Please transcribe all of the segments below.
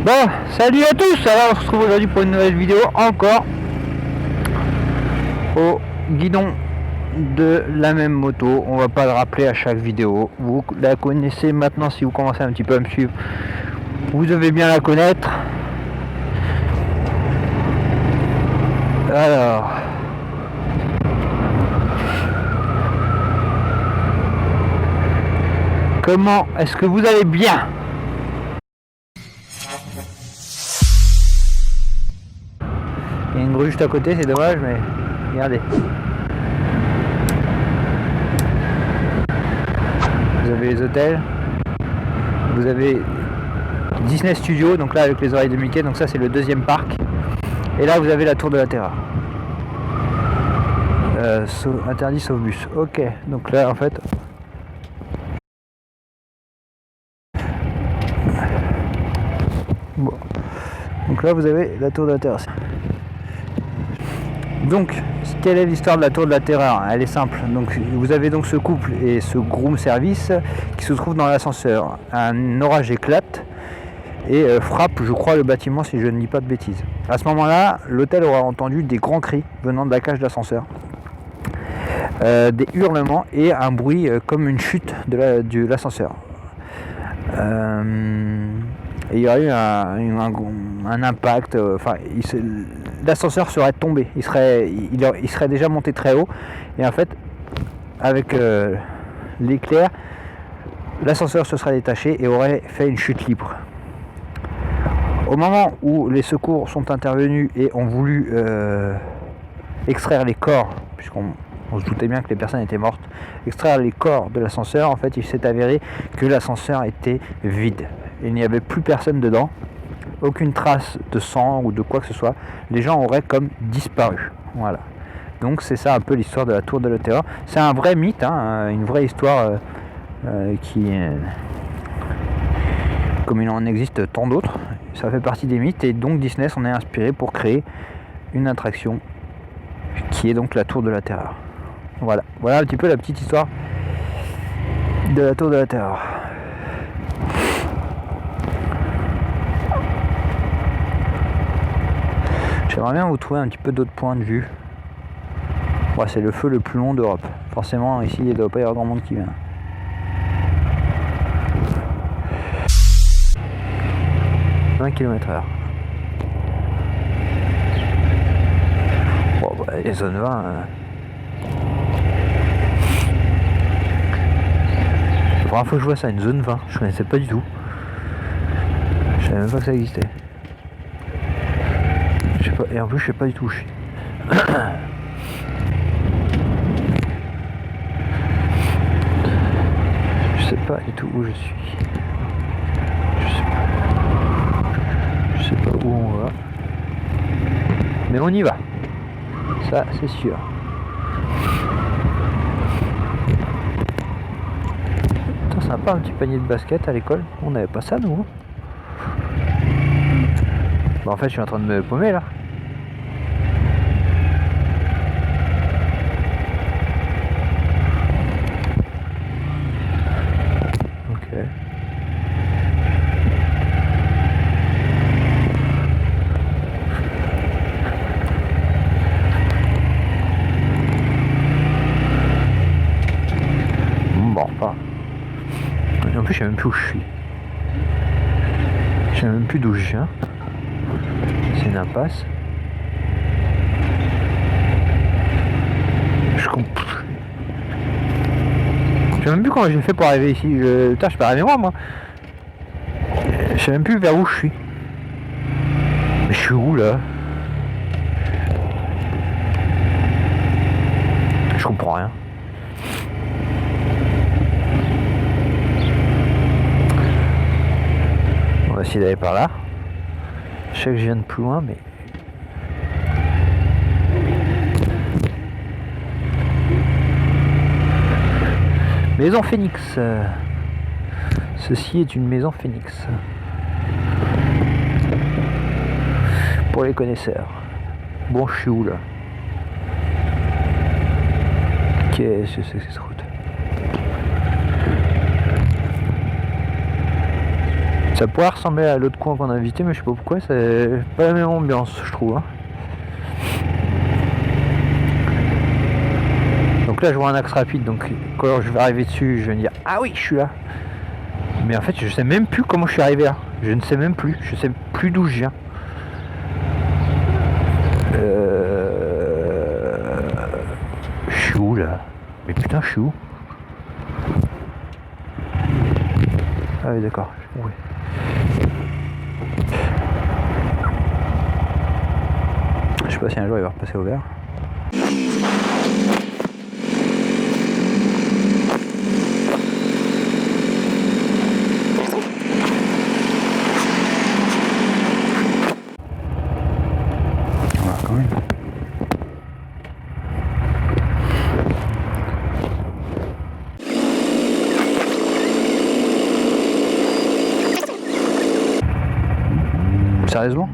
Bon, salut à tous. Alors on se retrouve aujourd'hui pour une nouvelle vidéo encore au guidon de la même moto. On va pas le rappeler à chaque vidéo, vous la connaissez maintenant. Si vous commencez un petit peu à me suivre, vous devez bien la connaître. Alors comment est-ce que vous allez bien? Il y a une grue juste à côté, c'est dommage, mais regardez. Vous avez les hôtels, vous avez Disney Studio, donc là avec les oreilles de Mickey, donc ça c'est le deuxième parc. Et là vous avez la tour de la Terreur. Interdit sauf bus. Ok, donc là en fait. Bon. Donc là vous avez la tour de la Terreur. Donc, quelle est l'histoire de la tour de la Terreur? Elle est simple. Donc, vous avez donc ce couple et ce groom service qui se trouve dans l'ascenseur. Un orage éclate et frappe, je crois, le bâtiment, si je ne dis pas de bêtises. À ce moment-là, l'hôtel aura entendu des grands cris venant de la cage d'ascenseur, des hurlements et un bruit comme une chute de l'ascenseur. Et il y aurait eu un impact, l'ascenseur serait tombé, il serait déjà monté très haut, et en fait avec l'éclair, l'ascenseur se serait détaché et aurait fait une chute libre. Au moment où les secours sont intervenus et ont voulu extraire les corps, puisqu'on se doutait bien que les personnes étaient mortes, extraire les corps de l'ascenseur, en fait il s'est avéré que l'ascenseur était vide. Il n'y avait plus personne dedans, aucune trace de sang ou de quoi que ce soit. Les gens auraient comme disparu. Voilà. Donc c'est ça un peu l'histoire de la tour de la Terreur. C'est un vrai mythe, hein, une vraie histoire qui, comme il en existe tant d'autres, ça fait partie des mythes, et donc Disney s'en est inspiré pour créer une attraction qui est donc la tour de la Terreur. Voilà, voilà un petit peu la petite histoire de la tour de la Terreur. J'aimerais bien vous trouver un petit peu d'autres points de vue. Ouais, c'est le feu le plus long d'Europe. Forcément, ici, il ne doit pas y avoir grand monde qui vient. « 20 km/h. Bon, bah, les zones 20... C'est la première fois que je vois ça, une zone 20. Je connaissais pas du tout. Je savais même pas que ça existait. Je sais pas, et en plus je sais pas du tout où je suis. Je sais pas du tout où je suis. Je sais pas où on va. Mais on y va. Ça c'est sûr. Putain, sympa un petit panier de basket à l'école. On n'avait pas ça nous. Bah en fait je suis en train de me paumer là. Ok. Bon pas. En plus je sais même plus où je suis. Je sais même plus d'où je viens. C'est une impasse. Je sais même plus comment j'ai fait pour arriver ici. Putain, je perds la mémoire moi. Je sais même plus vers où je suis. Mais je suis où là? Je comprends rien. On va essayer d'aller par là. Je sais que je viens de plus loin, mais... Maison Phoenix. Ceci est une maison Phoenix. Pour les connaisseurs. Bon, je suis où là? Qu'est-ce que c'est que cette route? Ça pourrait ressembler à l'autre coin qu'on a visité, mais je sais pas pourquoi, c'est pas la même ambiance, je trouve. Hein. Donc là, je vois un axe rapide, donc quand je vais arriver dessus, je vais me dire ah oui, je suis là. Mais en fait, je sais même plus comment je suis arrivé là. Je ne sais même plus. Je sais plus d'où je viens. Je suis où là? Mais putain, je suis où? Ah oui, d'accord. Ouais. Je sais pas si un jour il va repasser au vert. Voilà, quand même. Sérieusement?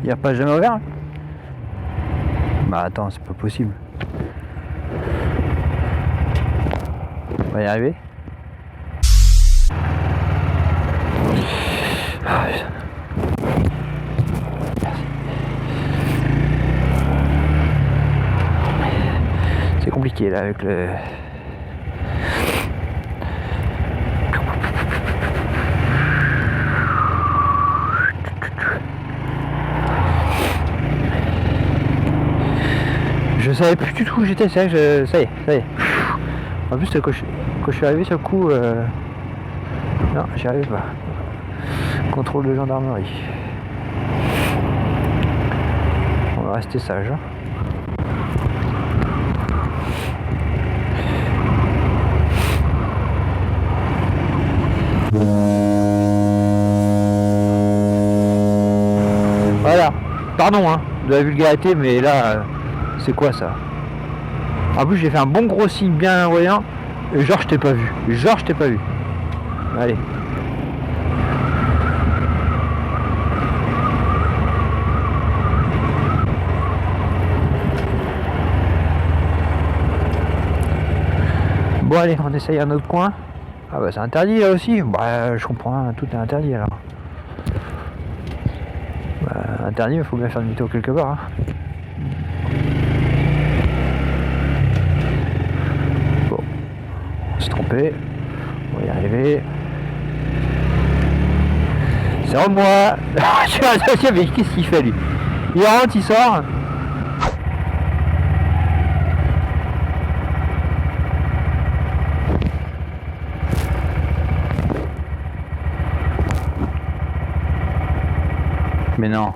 Il repasse jamais au vert? Bah attends, c'est pas possible. On va y arriver. Ah, c'est compliqué là avec le... Je savais plus du tout où j'étais, c'est vrai que ça y est. En plus quand je suis arrivé sur le coup, non, j'y arrive pas. Contrôle de gendarmerie. On va rester sage. Hein. Voilà. Pardon hein, de la vulgarité, mais là, c'est quoi ça? En plus j'ai fait un bon gros signe bien voyant. Et genre je t'ai pas vu. Allez. Bon allez, on essaye un autre coin. Ah bah c'est interdit là aussi. Bah je comprends, hein, tout est interdit alors. Bah, interdit, il faut bien faire demi-tour quelque part. Hein. Bon, on s'est trompé. On va y arriver. C'est moi. Je suis associé, mais qu'est-ce qu'il fait lui? Il rentre, il sort. Mais non.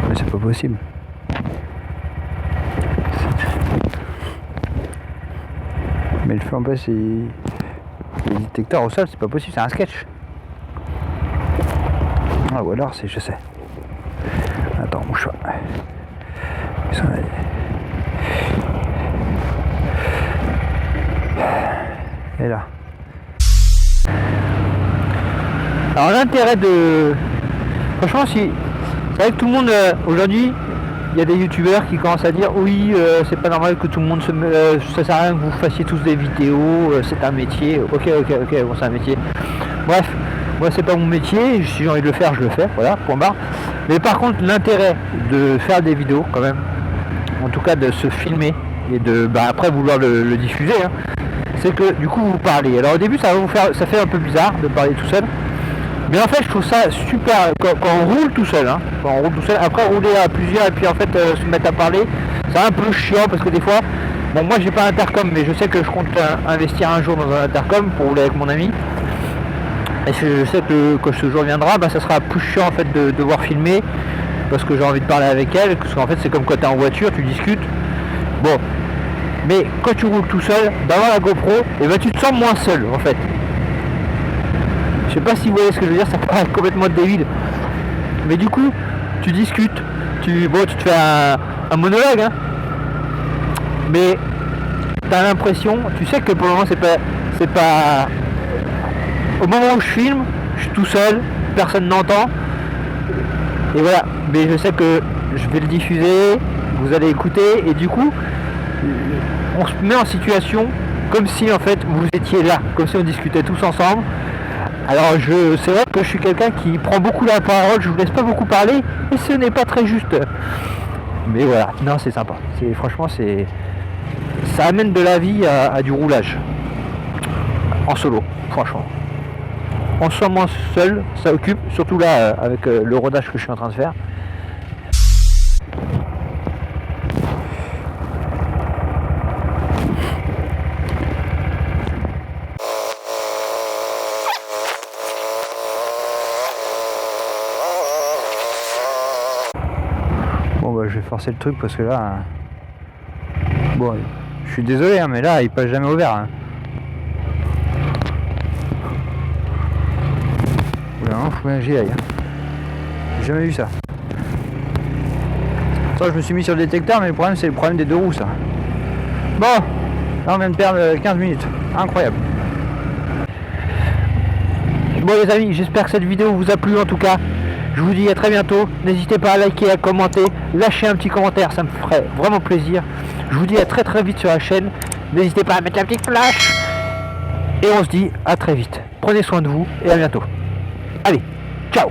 Mais c'est pas possible. Mais le feu en plus, les détecteurs au sol, c'est pas possible, c'est un sketch. Ah, ou alors c'est, je sais. Attends, mon choix. Et là. Alors l'intérêt de... Franchement, si... c'est vrai que tout le monde, aujourd'hui, il y a des youtubeurs qui commencent à dire oui, c'est pas normal que tout le monde ça sert à rien que vous fassiez tous des vidéos, c'est un métier. Ok, bon c'est un métier. Bref, moi c'est pas mon métier, si j'ai envie de le faire, je le fais, voilà, point barre. Mais par contre, l'intérêt de faire des vidéos quand même, en tout cas de se filmer et de après vouloir le diffuser, hein, c'est que du coup vous parlez. Alors au début ça fait un peu bizarre de parler tout seul. Mais en fait je trouve ça super quand on roule tout seul, hein. Quand on roule tout seul, après rouler à plusieurs et puis en fait se mettre à parler, c'est un peu chiant parce que des fois, bon moi j'ai pas intercom mais je sais que je compte investir un jour dans un intercom pour rouler avec mon ami. Et je sais que quand ce jour viendra, bah, ça sera plus chiant en fait de devoir filmer parce que j'ai envie de parler avec elle, parce qu'en fait c'est comme quand tu es en voiture, tu discutes. Bon, mais quand tu roules tout seul, d'avoir la GoPro, et bah tu te sens moins seul en fait. Je sais pas si vous voyez ce que je veux dire, ça paraît complètement débile. Mais du coup, tu discutes, tu te fais un monologue, hein. Mais t'as l'impression, tu sais que pour le moment c'est pas. Au moment où je filme, je suis tout seul, personne n'entend. Et voilà. Mais je sais que je vais le diffuser, vous allez écouter, et du coup, on se met en situation comme si en fait vous étiez là, comme si on discutait tous ensemble. Alors c'est vrai que je suis quelqu'un qui prend beaucoup la parole, je vous laisse pas beaucoup parler, et ce n'est pas très juste. Mais voilà, non c'est sympa. Franchement ça amène de la vie à du roulage. En solo, franchement. En soi moins seul, ça occupe, surtout là avec le rodage que je suis en train de faire. Bon bah je vais forcer le truc parce que là... Bon, je suis désolé hein, mais là il passe jamais au vert. Hein. Non, faut bien que j'y aille. J'ai jamais vu ça. Ça, je me suis mis sur le détecteur, mais le problème, c'est le problème des deux roues, ça. Bon, là, on vient de perdre 15 minutes. Incroyable. Bon, les amis, j'espère que cette vidéo vous a plu, en tout cas. Je vous dis à très bientôt. N'hésitez pas à liker, à commenter, lâcher un petit commentaire, ça me ferait vraiment plaisir. Je vous dis à très très vite sur la chaîne. N'hésitez pas à mettre la petite flash. Et on se dit à très vite. Prenez soin de vous et à bientôt. Allez, ciao!